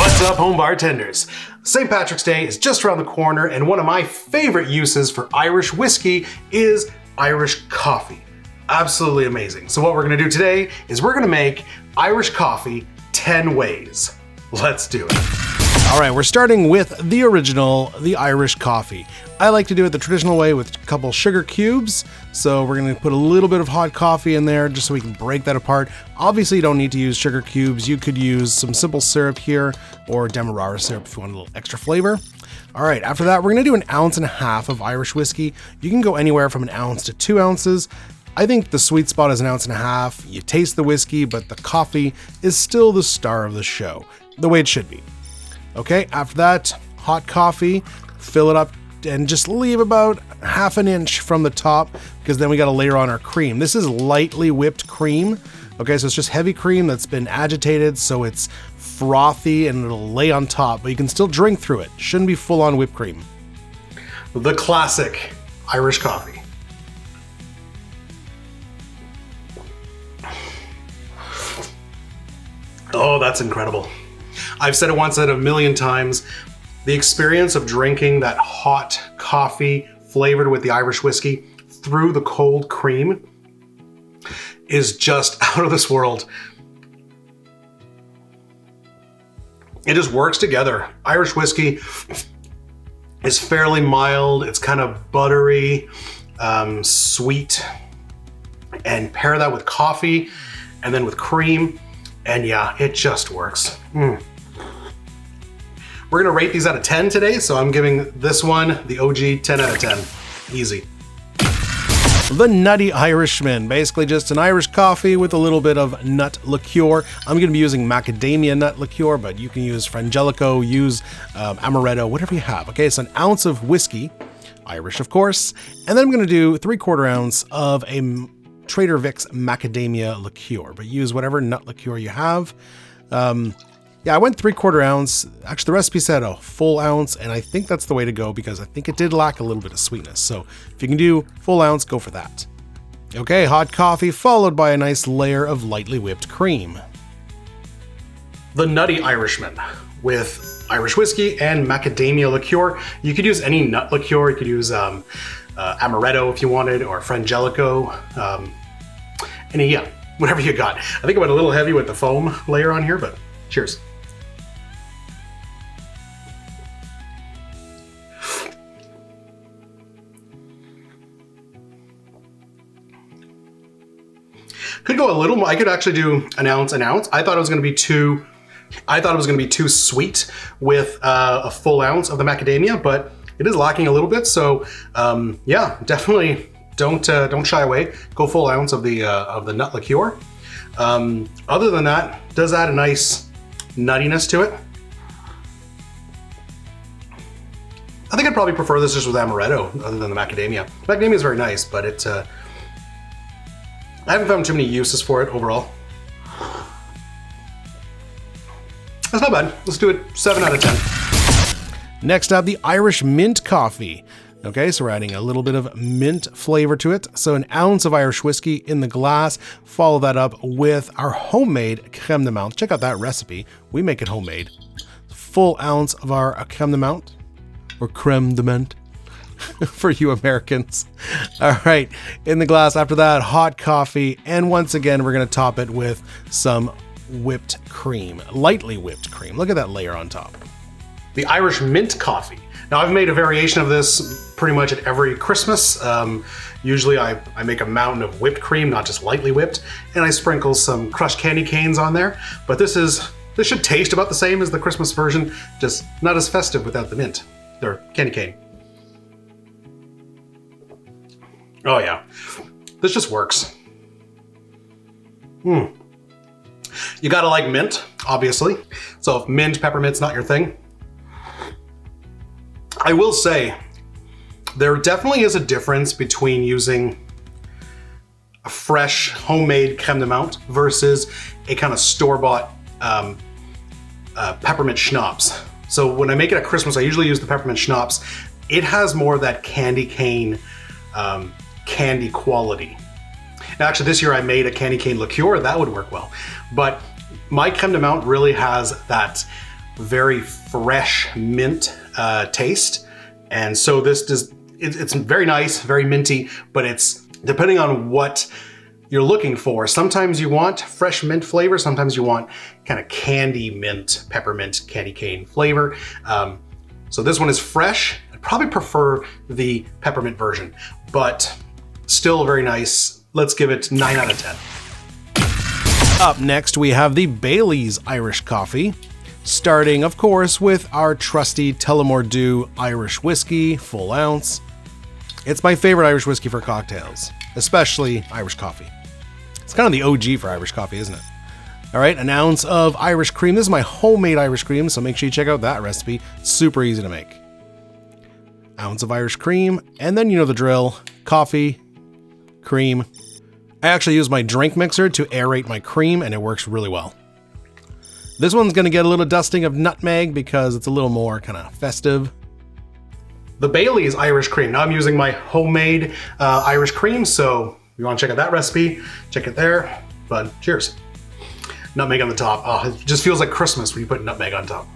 What's up, home bartenders? St. Patrick's Day is just around the corner, and one of my favorite uses for Irish whiskey is Irish coffee. Absolutely amazing. So what we're gonna do today is we're gonna make Irish coffee 10 ways. Let's do it. All right, we're starting with the original, the Irish coffee. I like to do it the traditional way with a couple sugar cubes. So we're gonna put a little bit of hot coffee in there just so we can break that apart. Obviously, you don't need to use sugar cubes. You could use some simple syrup here or Demerara syrup if you want a little extra flavor. All right, after that, we're gonna do 1.5 ounces of Irish whiskey. You can go anywhere from 1 ounce to 2 ounces. I think the sweet spot is 1.5 ounces. You taste the whiskey, but the coffee is still the star of the show, the way it should be. Okay, after that, hot coffee, fill it up and just leave about 1/2 inch from the top because then we got to layer on our cream. This is lightly whipped cream. Okay, so it's just heavy cream that's been agitated so it's frothy and it'll lay on top, but you can still drink through it. Shouldn't be full on whipped cream. The classic Irish coffee. Oh, that's incredible. I've said it once, said it 1,000,000 times. The experience of drinking that hot coffee flavored with the Irish whiskey through the cold cream is just out of this world. It just works together. Irish whiskey is fairly mild. It's kind of buttery, sweet, and pair that with coffee and then with cream. And yeah, it just works. We're gonna rate these out of 10 today, so I'm giving this one, the OG, 10 out of 10. Easy. The Nutty Irishman, basically just an Irish coffee with a little bit of nut liqueur. I'm gonna be using macadamia nut liqueur, but you can use Frangelico, use amaretto, whatever you have. Okay, it's 1 ounce of whiskey, Irish of course, and then I'm gonna do 3/4 ounce of a Trader Vic's macadamia liqueur, but use whatever nut liqueur you have. Yeah, I went 3/4 ounce. Actually, the recipe said a full ounce, and I think that's the way to go because I think it did lack a little bit of sweetness. So if you can do full ounce, go for that. Okay, hot coffee followed by a nice layer of lightly whipped cream. The Nutty Irishman with Irish whiskey and macadamia liqueur. You could use any nut liqueur. You could use amaretto if you wanted, or Frangelico. Yeah, whatever you got. I think I went a little heavy with the foam layer on here, but cheers. Could go a little more. I could actually do 1 ounce, 1 ounce. I thought it was going to be too. I thought it was going to be too sweet with a full ounce of the macadamia, but it is lacking a little bit. So yeah, definitely don't shy away. Go full ounce of the nut liqueur. Other than that, does add a nice nuttiness to it. I think I'd probably prefer this just with amaretto other than the macadamia. Macadamia is very nice, but it I haven't found too many uses for it overall. That's not bad. Let's do it 7 out of 10. Next up, the Irish mint coffee. Okay, so we're adding a little bit of mint flavor to it. So 1 ounce of Irish whiskey in the glass. Follow that up with our homemade crème de menthe. Check out that recipe. We make it homemade. Full ounce of our crème de menthe, or crème de menthe for you Americans. All right, in the glass. After that, hot coffee. And once again, we're gonna top it with some whipped cream, lightly whipped cream. Look at that layer on top. The Irish mint coffee. Now I've made a variation of this pretty much at every Christmas. Usually I make a mountain of whipped cream, not just lightly whipped, and I sprinkle some crushed candy canes on there. But this should taste about the same as the Christmas version, just not as festive without the mint, or candy cane. Oh yeah, this just works. You gotta like mint, obviously. So if mint, peppermint's not your thing, I will say there definitely is a difference between using a fresh homemade crème de menthe versus a kind of store-bought peppermint schnapps. So when I make it at Christmas, I usually use the peppermint schnapps. It has more of that candy cane candy quality. Now, actually, this year I made a candy cane liqueur. That would work well. But my crème de menthe really has that very fresh mint taste. And so this does, it's very nice, very minty, but it's depending on what you're looking for. Sometimes you want fresh mint flavor, sometimes you want kind of candy mint, peppermint, candy cane flavor. So this one is fresh. I'd probably prefer the peppermint version, but still very nice. Let's give it 9 out of 10. Up next, we have the Bailey's Irish Coffee. Starting, of course, with our trusty Tullamore Dew Irish whiskey, full ounce. It's my favorite Irish whiskey for cocktails, especially Irish coffee. It's kind of the OG for Irish coffee, isn't it? All right, an ounce of Irish cream. This is my homemade Irish cream, so make sure you check out that recipe. Super easy to make. Ounce of Irish cream, and then you know the drill. Coffee, cream. I actually use my drink mixer to aerate my cream, and it works really well. This one's gonna get a little dusting of nutmeg because it's a little more kind of festive. The Bailey's Irish cream. Now I'm using my homemade Irish cream, so if you wanna check out that recipe, check it there. But cheers. Nutmeg on the top. Oh, it just feels like Christmas when you put nutmeg on top.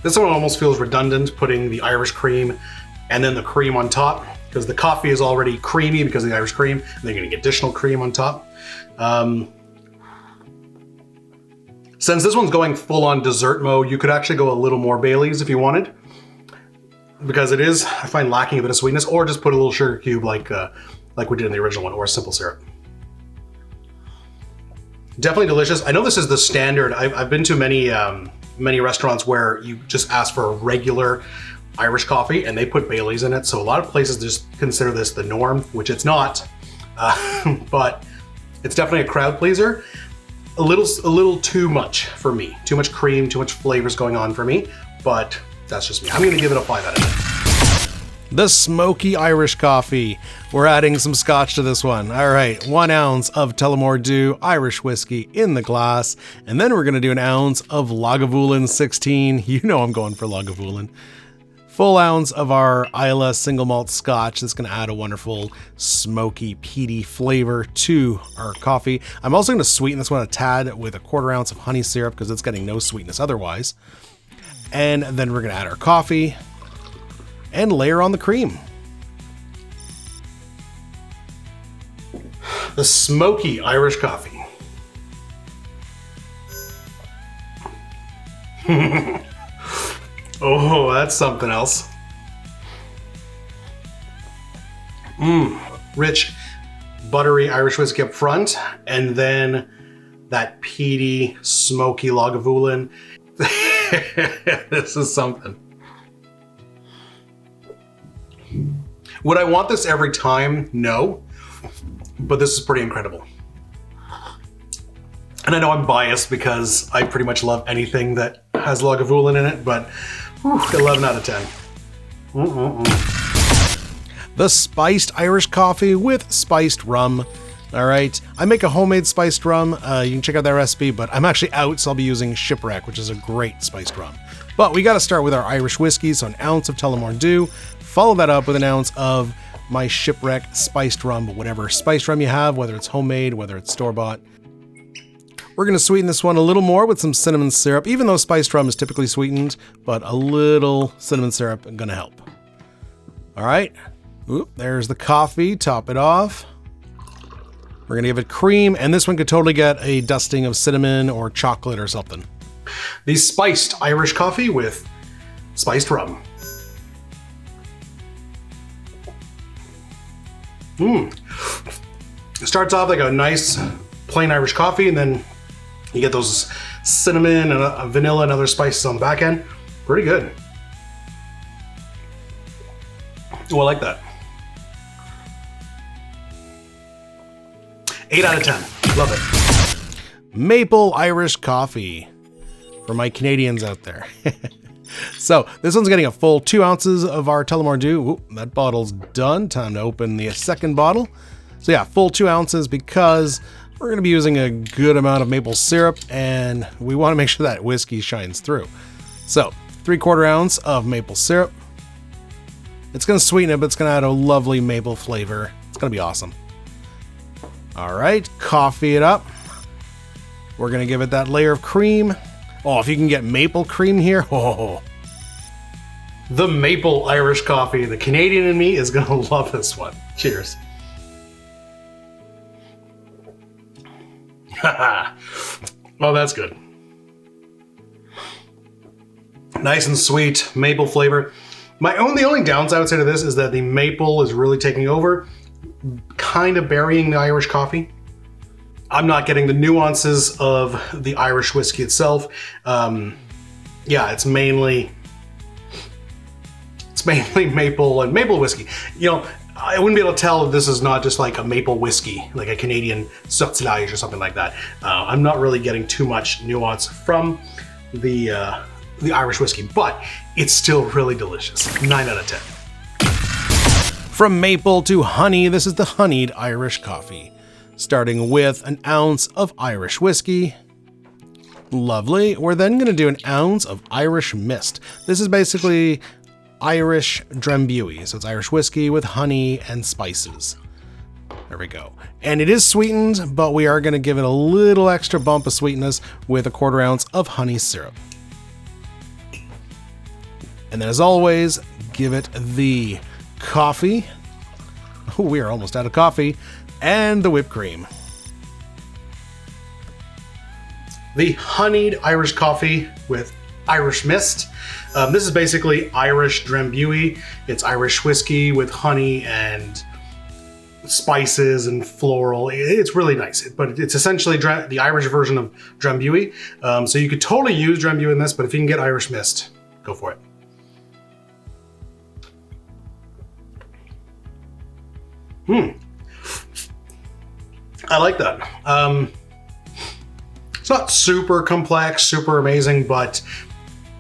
This one almost feels redundant, putting the Irish cream and then the cream on top, because the coffee is already creamy because of the Irish cream, and then you're gonna get additional cream on top. Since this one's going full on dessert mode, you could actually go a little more Bailey's if you wanted, because it is, I find, lacking a bit of sweetness, or just put a little sugar cube like we did in the original one, or simple syrup. Definitely delicious. I know this is the standard. I've been to many restaurants where you just ask for a regular Irish coffee and they put Bailey's in it. So a lot of places just consider this the norm, which it's not, but it's definitely a crowd pleaser. A little too much for me. Too much cream, too much flavors going on for me, but that's just me. I'm gonna give it a 5 out of 10. The Smoky Irish Coffee. We're adding some scotch to this one. All right, 1 ounce of Tullamore Dew Irish whiskey in the glass, and then we're gonna do an ounce of Lagavulin 16. You know I'm going for Lagavulin. Full ounce of our Islay single malt scotch. That's gonna add a wonderful smoky, peaty flavor to our coffee. I'm also gonna sweeten this one a tad with a 1/4 ounce of honey syrup because it's getting no sweetness otherwise. And then we're gonna add our coffee and layer on the cream. The Smoky Irish Coffee. Oh, that's something else. Rich, buttery Irish whiskey up front, and then that peaty, smoky Lagavulin. This is something. Would I want this every time? No, but this is pretty incredible. And I know I'm biased because I pretty much love anything that has Lagavulin in it, but 11 out of 10. The spiced Irish coffee with spiced rum. All right, I make a homemade spiced rum. You can check out that recipe, but I'm actually out, so I'll be using Shipwreck, which is a great spiced rum. But we got to start with our Irish whiskey, so an ounce of Tullamore Dew. Follow that up with an ounce of my Shipwreck spiced rum, but whatever spiced rum you have, whether it's homemade, whether it's store-bought. We're going to sweeten this one a little more with some cinnamon syrup, even though spiced rum is typically sweetened, but a little cinnamon syrup is going to help. All right, oop, there's the coffee, top it off. We're going to give it cream, and this one could totally get a dusting of cinnamon or chocolate or something. The spiced Irish coffee with spiced rum. It starts off like a nice plain Irish coffee, and then you get those cinnamon and vanilla and other spices on the back end. Pretty good. Oh, I like that. 8 out of 10. Love it. Maple Irish coffee for my Canadians out there. So this one's getting a full 2 ounces of our Tullamore Dew. Ooh, that bottle's done. Time to open the second bottle. So yeah, full 2 ounces because we're going to be using a good amount of maple syrup and we want to make sure that whiskey shines through. So 3/4 ounce of maple syrup. It's going to sweeten it, but it's going to add a lovely maple flavor. It's going to be awesome. All right, coffee it up. We're gonna give it that layer of cream. Oh, if you can get maple cream here, oh. The maple Irish coffee. The Canadian in me is gonna love this one. Cheers. Oh, that's good. Nice and sweet, maple flavor. The only downside I would say to this is that the maple is really taking over, kind of burying the Irish coffee. I'm not getting the nuances of the Irish whiskey itself. Yeah, it's mainly maple and maple whiskey. You know, I wouldn't be able to tell if this is not just like a maple whiskey, like a Canadian sauterelles or something like that. I'm not really getting too much nuance from the Irish whiskey, but it's still really delicious. 9 out of 10. From maple to honey, this is the honeyed Irish coffee. Starting with an ounce of Irish whiskey. Lovely. We're then going to do an ounce of Irish mist. This is basically Irish drambuie, so it's Irish whiskey with honey and spices. There we go. And it is sweetened, but we are going to give it a little extra bump of sweetness with a 1/4 ounce of honey syrup. And then as always, give it the coffee. Oh, we are almost out of coffee. And the whipped cream. The honeyed Irish coffee with Irish mist. This is basically Irish drambuie. It's Irish whiskey with honey and spices and floral. It's really nice, but it's essentially the Irish version of drambuie. So you could totally use drambuie in this, but if you can get Irish mist, go for it. I like that. It's not super complex, super amazing, but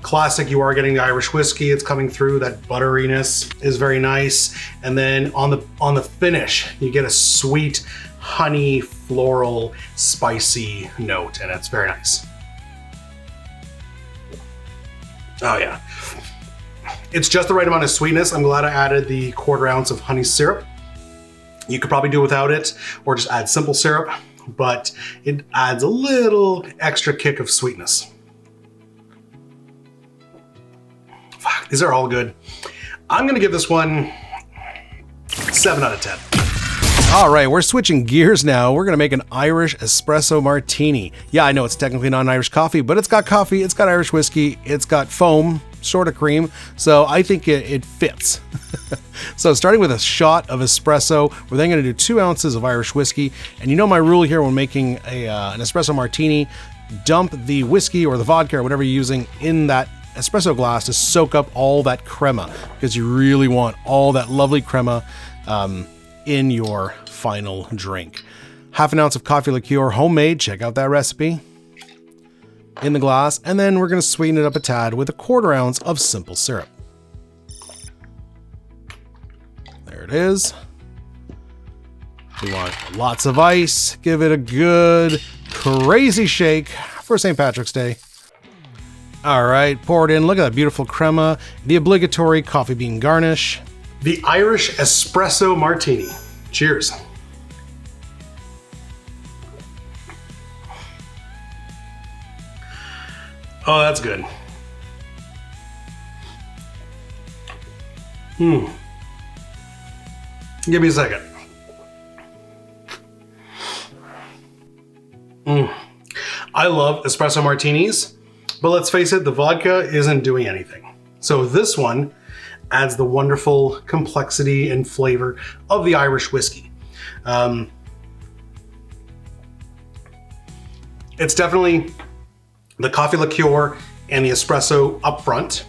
classic, you are getting the Irish whiskey. It's coming through. That butteriness is very nice. And then on the finish, you get a sweet honey, floral, spicy note, and it's very nice. Oh yeah. It's just the right amount of sweetness. I'm glad I added the 1/4 ounce of honey syrup. You could probably do without it or just add simple syrup, but it adds a little extra kick of sweetness. Fuck, these are all good. I'm gonna give this one 7 out of 10. All right, we're switching gears now. We're gonna make an Irish Espresso Martini. Yeah, I know it's technically not an Irish coffee, but it's got coffee, it's got Irish whiskey, it's got foam, sort of cream, so I think it fits. So starting with a shot of espresso, we're then going to do 2 ounces of Irish whiskey. And you know my rule here when making an espresso martini, dump the whiskey or the vodka or whatever you're using in that espresso glass to soak up all that crema, because you really want all that lovely crema in your final drink. 1/2 ounce of coffee liqueur, homemade, check out that recipe, in the glass. And then we're going to sweeten it up a tad with a 1/4 ounce of simple syrup. There it is. We want lots of ice. Give it a good crazy shake for St. Patrick's Day. All right, pour it in. Look at that beautiful crema. The obligatory coffee bean garnish. The Irish Espresso Martini. Cheers. Oh, that's good. Give me a second. I love espresso martinis, but let's face it, the vodka isn't doing anything. So this one adds the wonderful complexity and flavor of the Irish whiskey. It's definitely the coffee liqueur and the espresso up front.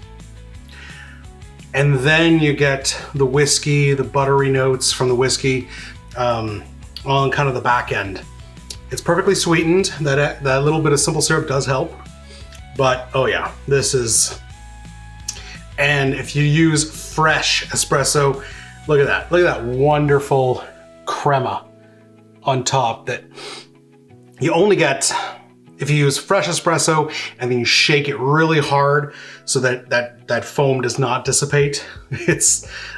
And then you get the whiskey, the buttery notes from the whiskey on kind of the back end. It's perfectly sweetened. That little bit of simple syrup does help. But oh yeah, this is... And if you use fresh espresso, look at that. Look at that wonderful crema on top that you only get if you use fresh espresso and then you shake it really hard so that foam does not dissipate.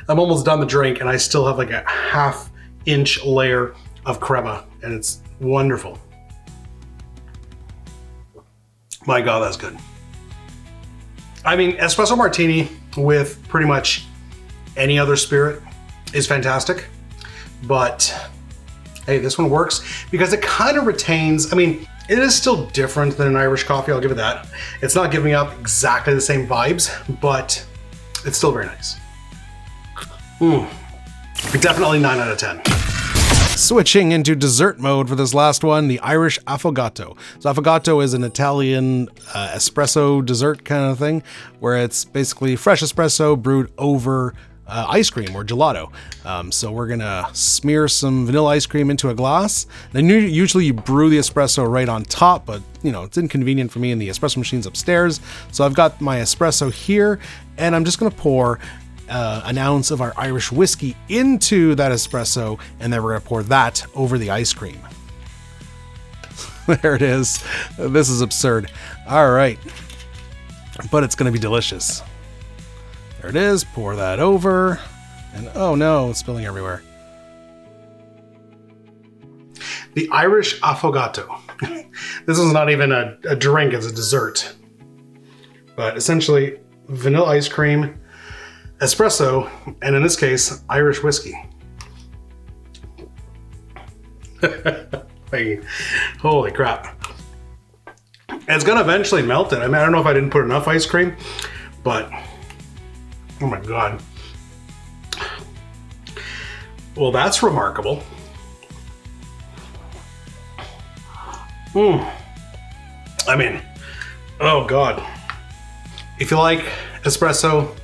I'm almost done the drink and I still have like a 1/2 inch layer of crema, and it's wonderful. My God, that's good. I mean, espresso martini with pretty much any other spirit is fantastic, but hey, this one works because it kind of retains, I mean, it is still different than an Irish coffee, I'll give it that. It's not giving up exactly the same vibes, but it's still very nice. Definitely 9 out of 10. Switching into dessert mode for this last one, the Irish Affogato. So Affogato is an Italian espresso dessert kind of thing, where it's basically fresh espresso brewed over ice cream or gelato. So we're gonna smear some vanilla ice cream into a glass. And usually you brew the espresso right on top, but you know, it's inconvenient for me and the espresso machine's upstairs. So I've got my espresso here, and I'm just gonna pour an ounce of our Irish whiskey into that espresso, and then we're gonna pour that over the ice cream. There it is. This is absurd. All right, but it's gonna be delicious. There it is, pour that over, and oh no, it's spilling everywhere. The Irish Affogato. This is not even a drink, it's a dessert. But essentially, vanilla ice cream, espresso, and in this case, Irish whiskey. Holy crap. It's gonna eventually melt it. I mean, I don't know if I didn't put enough ice cream, but oh my God. Well, that's remarkable. I mean, oh God. If you like espresso,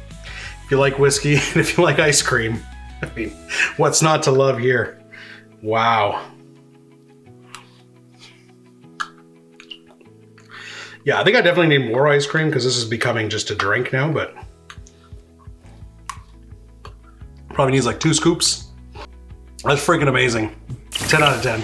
if you like whiskey, and if you like ice cream, I mean, what's not to love here? Wow. Yeah, I think I definitely need more ice cream because this is becoming just a drink now, but probably needs like 2 scoops. That's freaking amazing. 10 out of 10.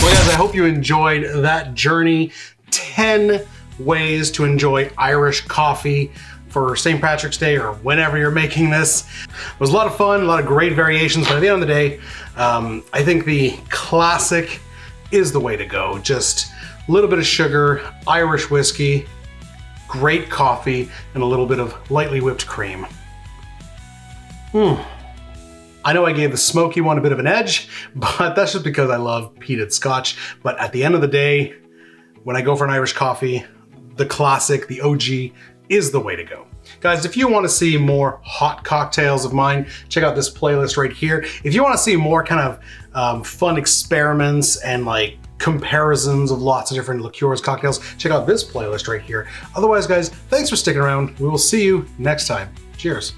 Well guys, I hope you enjoyed that journey. 10 ways to enjoy Irish coffee for St. Patrick's Day or whenever you're making this. It was a lot of fun, a lot of great variations, but at the end of the day, I think the classic is the way to go. Just a little bit of sugar, Irish whiskey, great coffee, and a little bit of lightly whipped cream. I know I gave the Smoky one a bit of an edge, but that's just because I love peated Scotch. But at the end of the day, when I go for an Irish coffee, the classic, the OG, is the way to go. Guys, if you want to see more hot cocktails of mine, check out this playlist right here. If you want to see more kind of fun experiments and like comparisons of lots of different liqueurs, cocktails, check out this playlist right here. Otherwise, guys, thanks for sticking around. We will see you next time. Cheers.